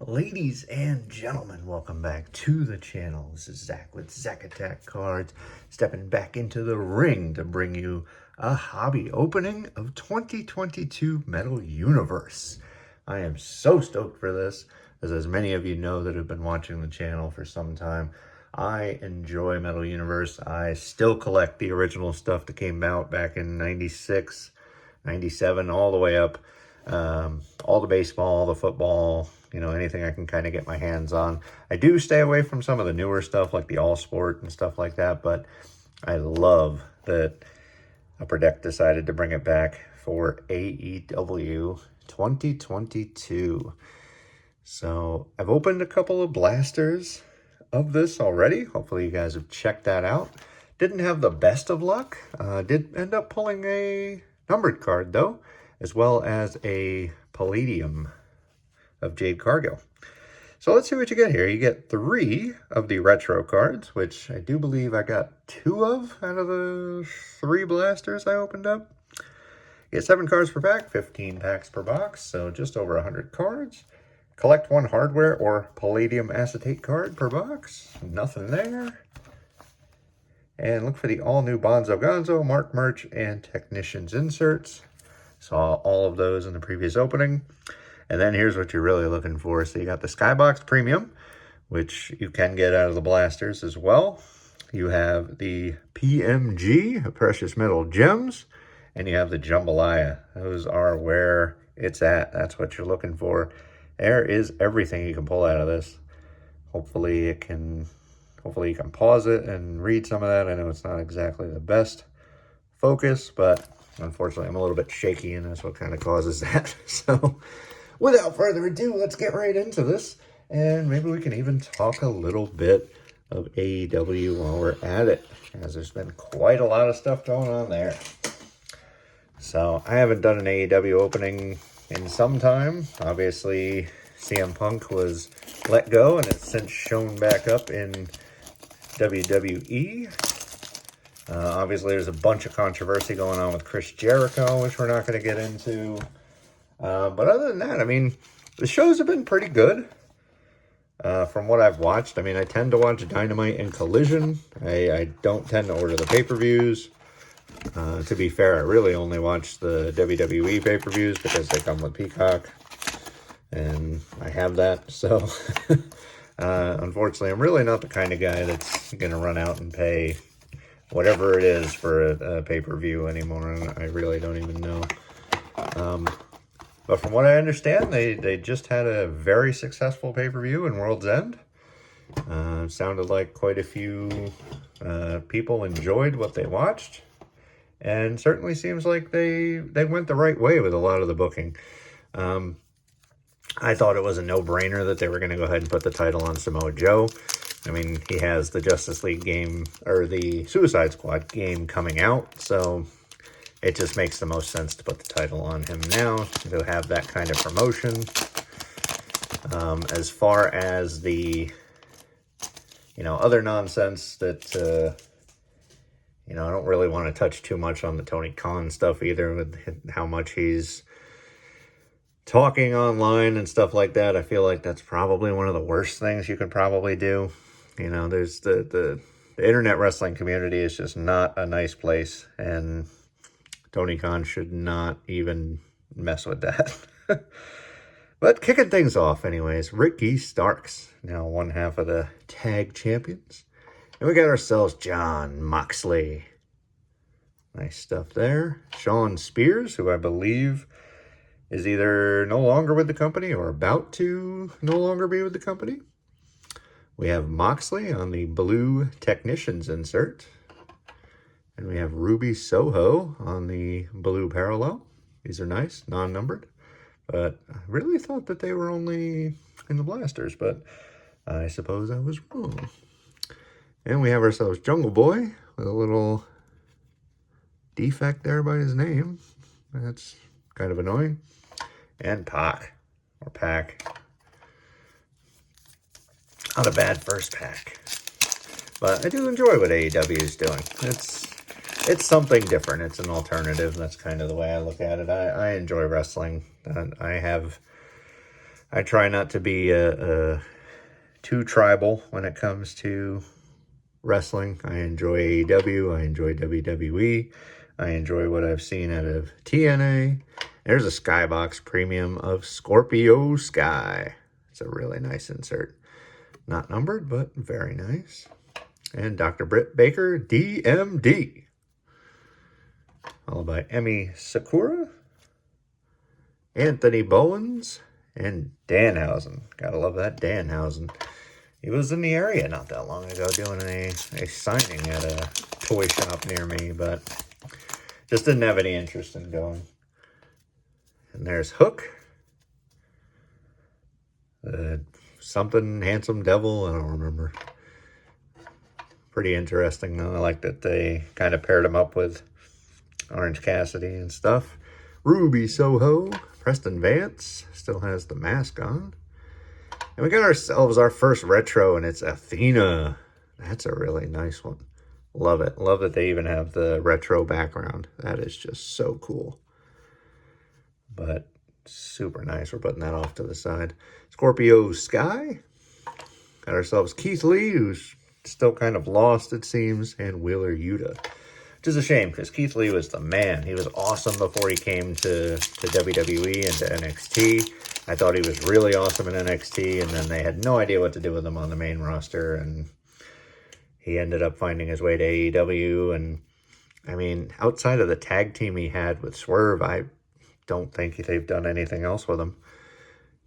Ladies and gentlemen, welcome back to the channel. This is Zach with Zach Attack Cards, stepping back into the ring to bring you a hobby opening of 2022 Metal Universe. I am so stoked for this, as many of you know that have been watching the channel for some time, I enjoy Metal Universe. I still collect the original stuff that came out back in 96, 97, all the way up. All the baseball, the football, anything I can kind of get my hands on. I do stay away from some of the newer stuff like the All Sport and stuff like that, but I love that Upper Deck decided to bring it back for AEW 2022. So I've opened a couple of blasters of this already. Hopefully you guys have checked that out. Didn't have the best of luck. Did end up pulling a numbered card though, as well as a Palladium of Jade Cargill. So let's see what you get here. You get 3 of the retro cards, which I do believe I got 2 of out of the 3 blasters I opened up. You get 7 cards per pack, 15 packs per box, so just over 100 cards. Collect 1 hardware or Palladium acetate card per box. Nothing there. And look for the all-new Bonzo Gonzo, Mark Merch, and Technicians inserts. Saw all of those in the previous opening. And then here's what you're really looking for. So you got the Skybox Premium, which you can get out of the blasters as well. You have the PMG, Precious Metal Gems, and you have the Jambalaya. Those are where it's at. That's what you're looking for. There is everything you can pull out of this. Hopefully you can pause it and read some of that. I know it's not exactly the best focus, but unfortunately, I'm a little bit shaky, and that's what kind of causes that. So, without further ado, let's get right into this, and maybe we can even talk a little bit of AEW while we're at it, as there's been quite a lot of stuff going on there. So, I haven't done an AEW opening in some time. Obviously, CM Punk was let go, and it's since shown back up in WWE. Obviously, there's a bunch of controversy going on with Chris Jericho, which we're not going to get into. But other than that, I mean, the shows have been pretty good from what I've watched. I mean, I tend to watch Dynamite and Collision. I don't tend to order the pay-per-views. To be fair, I really only watch the WWE pay-per-views because they come with Peacock. And I have that, so unfortunately, I'm really not the kind of guy that's going to run out and pay whatever it is for a pay-per-view anymore, and I really don't even know. But from what I understand, they just had a very successful pay-per-view in World's End. Sounded like quite a few people enjoyed what they watched, and certainly seems like they went the right way with a lot of the booking. I thought it was a no-brainer that they were going to go ahead and put the title on Samoa Joe. I mean, he has the Justice League game, or the Suicide Squad game coming out, so it just makes the most sense to put the title on him now, to have that kind of promotion. As far as the, other nonsense that, I don't really want to touch too much on the Tony Khan stuff either, with how much he's talking online and stuff like that. I feel like that's probably one of the worst things you could probably do. There's the internet wrestling community is just not a nice place, and Tony Khan should not even mess with that. But kicking things off anyways, Ricky Starks, now one half of the tag champions. And we got ourselves John Moxley. Nice stuff there. Sean Spears, who I believe is either no longer with the company or about to no longer be with the company. We have Moxley on the blue Technicians insert. And we have Ruby Soho on the blue parallel. These are nice, non-numbered. But I really thought that they were only in the blasters, but I suppose I was wrong. And we have ourselves Jungle Boy with a little defect there by his name. That's kind of annoying. And Pac, or Pac. Not a bad first pack. But I do enjoy what AEW is doing. It's something different. It's an alternative. That's kind of the way I look at it. I enjoy wrestling. I have I try not to be too tribal when it comes to wrestling. I enjoy AEW. I enjoy WWE. I enjoy what I've seen out of TNA. There's a Skybox Premium of Scorpio Sky. It's a really nice insert. Not numbered, but very nice. And Dr. Britt Baker, DMD. Followed by Emmy Sakura, Anthony Bowens, and Danhausen. Gotta love that Danhausen. He was in the area not that long ago doing a signing at a toy shop near me, but just didn't have any interest in going. And there's Hook. Something Handsome Devil, I don't remember. Pretty interesting, though. I like that they kind of paired him up with Orange Cassidy and stuff. Ruby Soho, Preston Vance, still has the mask on. And we got ourselves our first retro, and it's Athena. That's a really nice one. Love it. Love that they even have the retro background. That is just so cool. But super nice. We're putting that off to the side. Scorpio Sky. Got ourselves Keith Lee, who's still kind of lost, it seems, and Wheeler Yuta. Which is a shame, because Keith Lee was the man. He was awesome before he came to WWE and to NXT. I thought he was really awesome in NXT, and then they had no idea what to do with him on the main roster, and he ended up finding his way to AEW. And, I mean, outside of the tag team he had with Swerve, I don't think they've done anything else with him.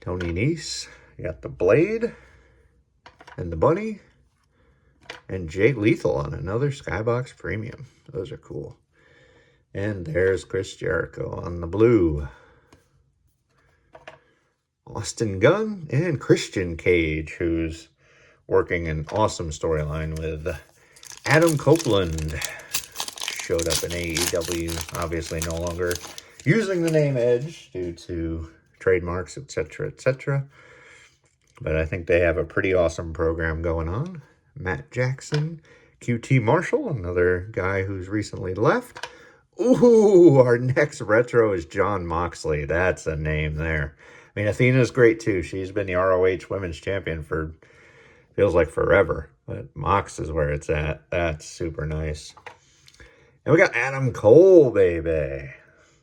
Tony Nese, you got the Blade, and the Bunny, and Jay Lethal on another Skybox Premium. Those are cool. And there's Chris Jericho on the blue. Austin Gunn and Christian Cage, who's working an awesome storyline with Adam Copeland. Showed up in AEW, obviously no longer using the name Edge due to trademarks, etc., etc. But I think they have a pretty awesome program going on. Matt Jackson, QT Marshall, another guy who's recently left. Ooh, our next retro is Jon Moxley. That's a name there. I mean, Athena's great too. She's been the ROH Women's Champion for, feels like forever. But Mox is where it's at. That's super nice. And we got Adam Cole, baby.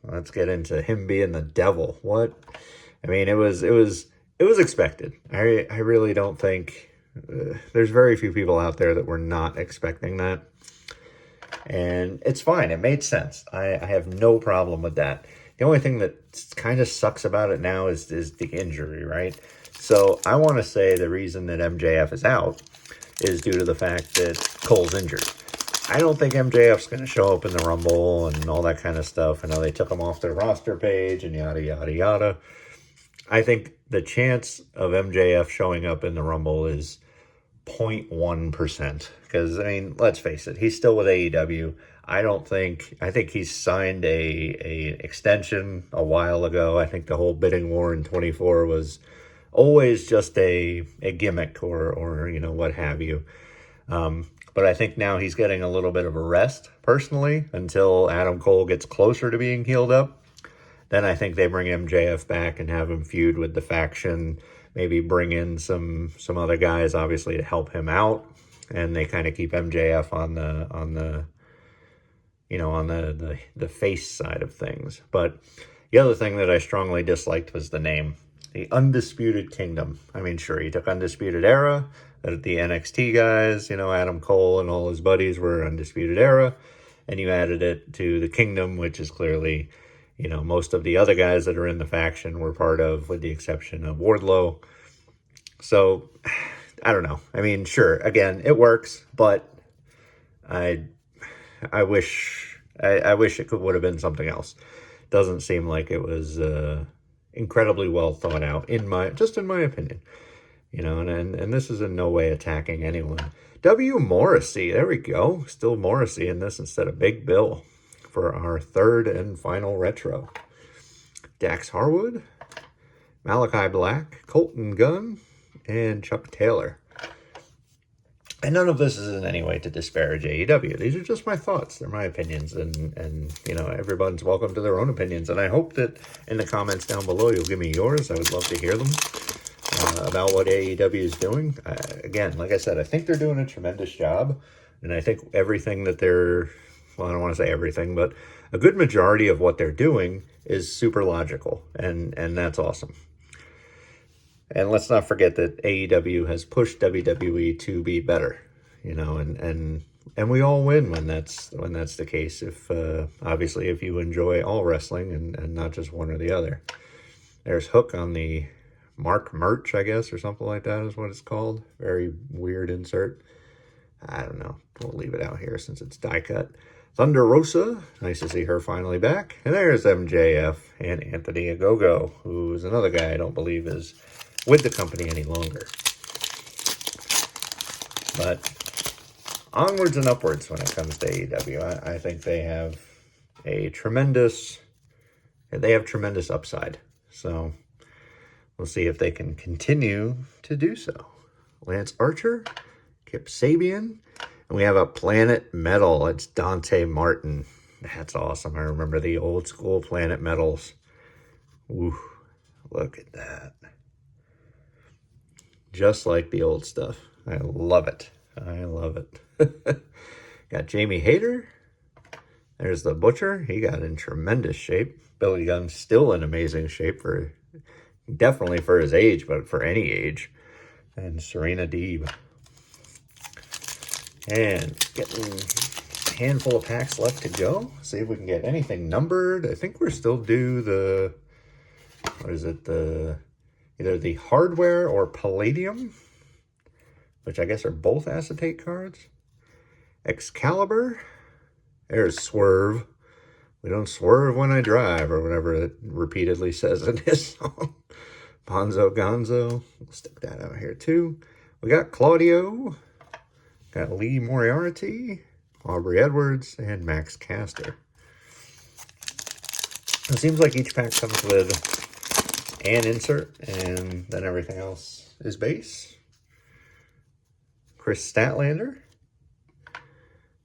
Let's get into him being the devil. What? I mean, it was expected. I really don't think there's very few people out there that were not expecting that. And it's fine. It made sense. I have no problem with that. The only thing that kind of sucks about it now is the injury, right? So I want to say the reason that MJF is out is due to the fact that Cole's injured. I don't think MJF's going to show up in the Rumble and all that kind of stuff. I know they took him off their roster page and yada, yada, yada. I think the chance of MJF showing up in the Rumble is 0.1%. Because, I mean, let's face it, he's still with AEW. I think he's signed a extension a while ago. I think the whole bidding war in 24 was always just a gimmick or you know, what have you. But I think now he's getting a little bit of a rest, personally, until Adam Cole gets closer to being healed up. Then I think they bring MJF back and have him feud with the faction. Maybe bring in some other guys, obviously, to help him out. And they kind of keep MJF on the face side of things. But the other thing that I strongly disliked was the name, the Undisputed Kingdom. I mean, sure, he took Undisputed Era. The NXT guys, you know, Adam Cole and all his buddies were Undisputed Era. And you added it to the Kingdom, which is clearly, you know, most of the other guys that are in the faction were part of, with the exception of Wardlow. So, I don't know. I mean, sure, again, it works, but I wish it would have been something else. Doesn't seem like it was incredibly well thought out, in my opinion. You know, and this is in no way attacking anyone. W. Morrissey, there we go. Still Morrissey in this instead of Big Bill for our third and final retro. Dax Harwood, Malachi Black, Colton Gunn, and Chuck Taylor. And none of this is in any way to disparage AEW. These are just my thoughts. They're my opinions. And you know, everyone's welcome to their own opinions. And I hope that in the comments down below, you'll give me yours. I would love to hear them. about what AEW is doing. Again, like I said, I think they're doing a tremendous job. And I think everything that they're, well, I don't want to say everything, but a good majority of what they're doing is super logical. And that's awesome. And let's not forget that AEW has pushed WWE to be better, you know, and we all win when that's the case. If obviously if you enjoy all wrestling and not just one or the other. There's Hook on the Mark merch, I guess, or something like that is what it's called. Very weird insert. I don't know. We'll leave it out here since it's die cut. Thunder Rosa, nice to see her finally back. And there's MJF and Anthony Ogogo, who's another guy I don't believe is with the company any longer. But onwards and upwards when it comes to AEW. I think they have tremendous upside. So we'll see if they can continue to do so. Lance Archer, Kip Sabian, and we have a Planet Metal. It's Dante Martin. That's awesome. I remember the old school Planet Metals. Ooh, look at that. Just like the old stuff. I love it. I love it. Got Jamie Hayter. There's the Butcher. He got in tremendous shape. Billy Gunn's still in amazing shape definitely for his age, but for any age. And Serena Deeb. And getting a handful of packs left to go. See if we can get anything numbered. I think we're still due either the Hardware or Palladium, which I guess are both acetate cards. Excalibur. There's Swerve. We don't swerve when I drive, or whatever it repeatedly says in his song. Bonzo Gonzo. We'll stick that out here too. We got Claudio. Got Lee Moriarty, Aubrey Edwards, and Max Caster. It seems like each pack comes with an insert, and then everything else is base. Chris Statlander.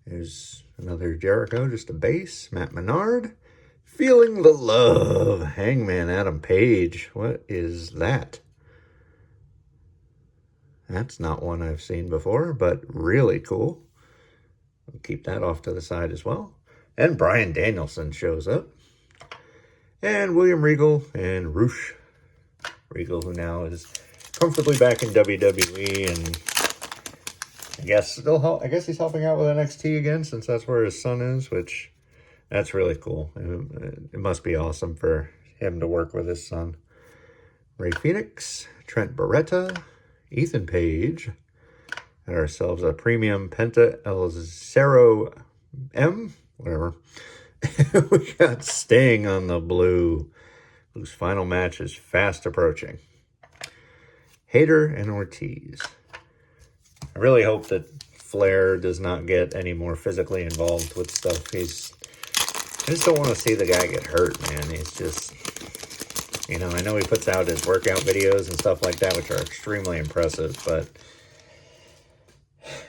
There's another Jericho, just a base. Matt Menard. Feeling the Love. Hangman Adam Page. What is that? That's not one I've seen before, but really cool. We'll keep that off to the side as well. And Bryan Danielson shows up. And William Regal and Roosh. Regal, who now is comfortably back in WWE, and I guess he's helping out with NXT again, since that's where his son is, which that's really cool. It must be awesome for him to work with his son. Ray Phoenix, Trent Beretta, Ethan Page. Got ourselves a premium Penta El Zero M, whatever. We got Sting on the blue, whose final match is fast approaching. Hayter and Ortiz. I really hope that Flair does not get any more physically involved with stuff. I just don't want to see the guy get hurt, man. He's just, you know, I know he puts out his workout videos and stuff like that, which are extremely impressive, but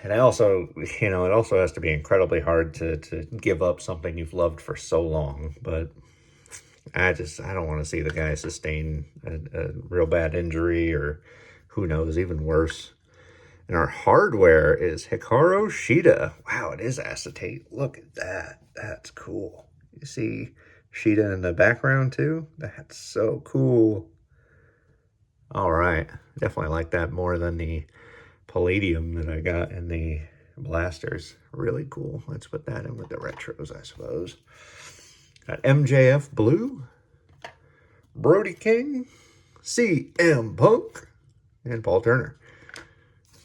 it also has to be incredibly hard to give up something you've loved for so long. But I don't want to see the guy sustain a real bad injury, or who knows, even worse. And our Hardware is Hikaru Shida. Wow, it is acetate. Look at that. That's cool. You see Shida in the background too? That's so cool. All right. Definitely like that more than the Palladium that I got in the Blasters. Really cool. Let's put that in with the retros, I suppose. Got MJF Blue, Brody King, CM Punk, and Paul Turner.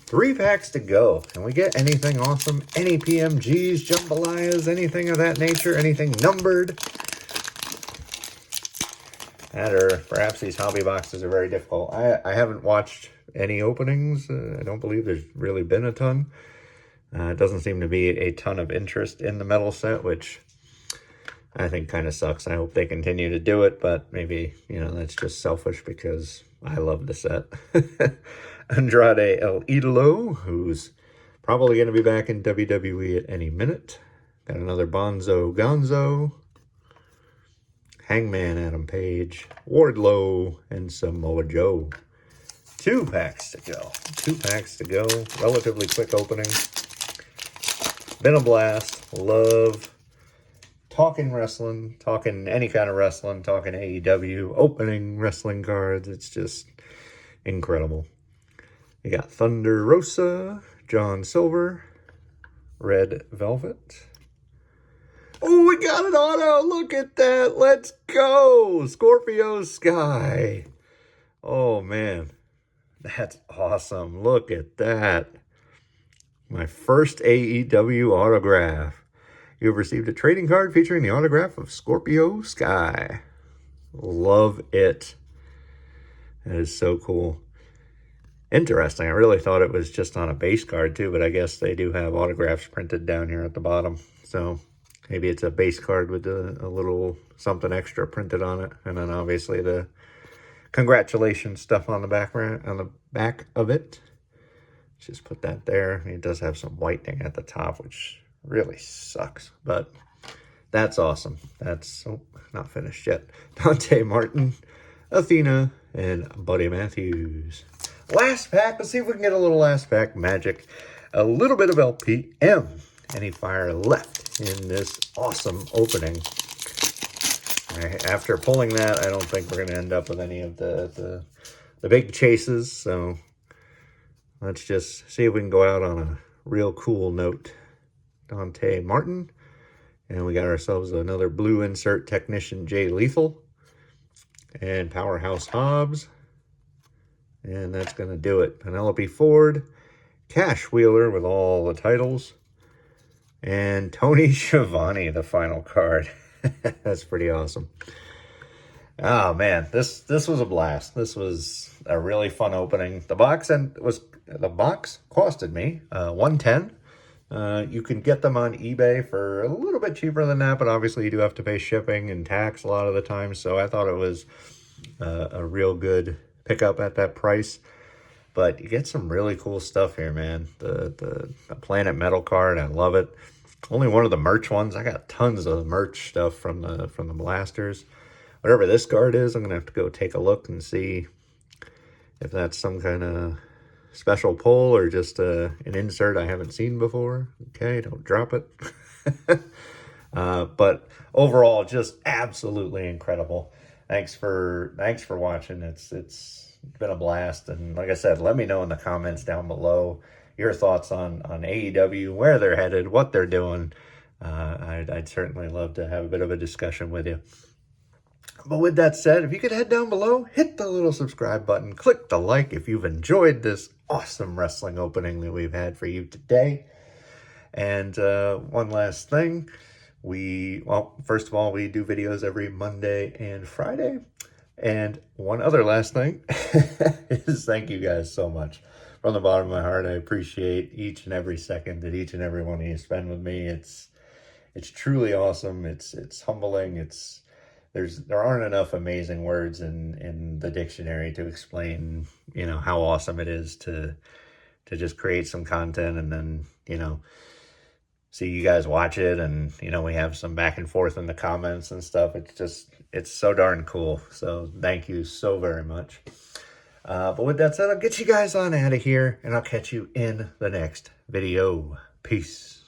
3 packs to go. Can we get anything awesome? Any PMGs, jambalayas, anything of that nature? Anything numbered? That, or perhaps these hobby boxes are very difficult. I haven't watched any openings. I don't believe there's really been a ton. It doesn't seem to be a ton of interest in the metal set, which I think kind of sucks. I hope they continue to do it, but maybe, that's just selfish because I love the set. Andrade El Idolo, who's probably going to be back in WWE at any minute. Got another Bonzo Gonzo, Hangman Adam Page, Wardlow, and Samoa Joe. 2 packs to go. 2 packs to go. Relatively quick opening. Been a blast. Love talking wrestling, talking any kind of wrestling, talking AEW, opening wrestling cards. It's just incredible. You got Thunder Rosa, John Silver, Red Velvet. Oh, we got an auto. Look at that. Let's go. Scorpio Sky. Oh, man. That's awesome. Look at that. My first AEW autograph. You have received a trading card featuring the autograph of Scorpio Sky. Love it. That is so cool. Interesting. I really thought it was just on a base card too, but I guess they do have autographs printed down here at the bottom. So maybe it's a base card with a little something extra printed on it. And then obviously the congratulations stuff on the back of it. Just put that there. It does have some whitening at the top, which really sucks, but that's awesome. That's not finished yet. Dante Martin, Athena, and Buddy Matthews. Last pack. Let's see if we can get a little last pack magic. A little bit of LPM. Any fire left in this awesome opening? After pulling that, I don't think we're going to end up with any of the big chases. So let's just see if we can go out on a real cool note. Dante Martin. And we got ourselves another blue insert technician, Jay Lethal. And Powerhouse Hobbs. And that's going to do it. Penelope Ford. Cash Wheeler with all the titles. And Tony Schiavone, the final card. That's pretty awesome. Oh, man. This was a blast. This was a really fun opening. The box costed me $110. You can get them on eBay for a little bit cheaper than that, but obviously you do have to pay shipping and tax a lot of the time. So I thought it was a real good pickup at that price. But you get some really cool stuff here, man. The Planet Metal card, I love it. Only one of the merch ones. I got tons of merch stuff from the blasters. Whatever this card is, I'm gonna have to go take a look and see if that's some kind of special pull or just an insert I haven't seen before. Okay, don't drop it. But overall, just absolutely incredible. Thanks for watching. It's been a blast, and like I said, let me know in the comments down below your thoughts on AEW, where they're headed, what they're doing. I'd certainly love to have a bit of a discussion with you. But with that said, if you could head down below, hit the little subscribe button, click the like if you've enjoyed this awesome wrestling opening that we've had for you today. And one last thing, first of all, we do videos every Monday and Friday. And one other last thing is thank you guys so much. From the bottom of my heart, I appreciate each and every second that each and every one of you spend with me. It's truly awesome. It's humbling. There aren't enough amazing words in the dictionary to explain, how awesome it is to just create some content and then, see you guys watch it and, we have some back and forth in the comments and stuff. It's so darn cool. So thank you so very much. But with that said, I'll get you guys on out of here and I'll catch you in the next video. Peace.